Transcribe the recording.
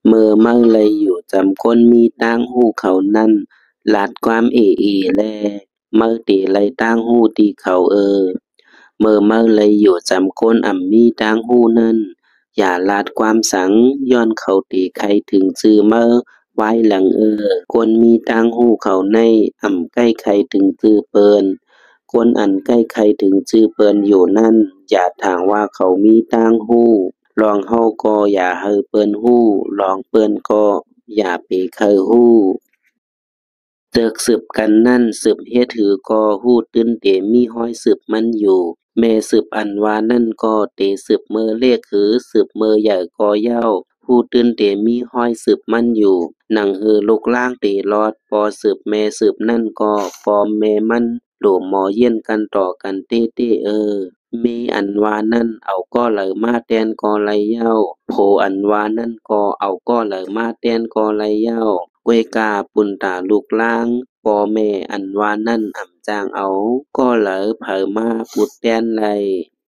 เมื่อเมาเลยอยู่จำคนมีต่างหูเขานั้นลัดความแลเมื่อตีเลยต่างหูตีเขาเมื่อเมาเลยอยู่จำคนมีต่างหูนั้นอย่าลาดความสังย้อนเขาตีใครถึงจื้อเมื่อไว้หลังคนมีต่างหูเขาในใกล้ใครถึงจื้อเปิ้นคนอันใกล้ใครถึงจื้อเปิ้นอยู่นั่นอย่าถางว่าเขามีต่างหูลองเฮาก็อย่าให้เปิ้นฮู้ลองเปิ้นก็อย่าไปเคยฮู้เจิกสืบกันนั่นสืบเฮ็ดหือก็ฮู้ตื้นเตมีห้อยสืบมันอยู่แม่สืบอันว่านั่นก็เตสืบเมอเลขหือสืบเมอใหญ่ก็เย้าฮู้ตื้นเตมีห้อยสืบมันอยู่หนังหือลูกล่างเตรอดปอสืบแม่สืบนั่นก็ปอมแม่มันโหลมหมอเยี่ยนกันต่อกันเต้เต้มีอันว่านั่นเอาก็ไหลมาแตนก็ไหลเย้าโผอันว่านั่นก็เอาก็ไหลมาแตนก็ไหลเย้ากวยกาปุนตาลูกล่างปอแม่อันว่านั่นจางเอาก็ไหลเผอมาปุดแตนไหล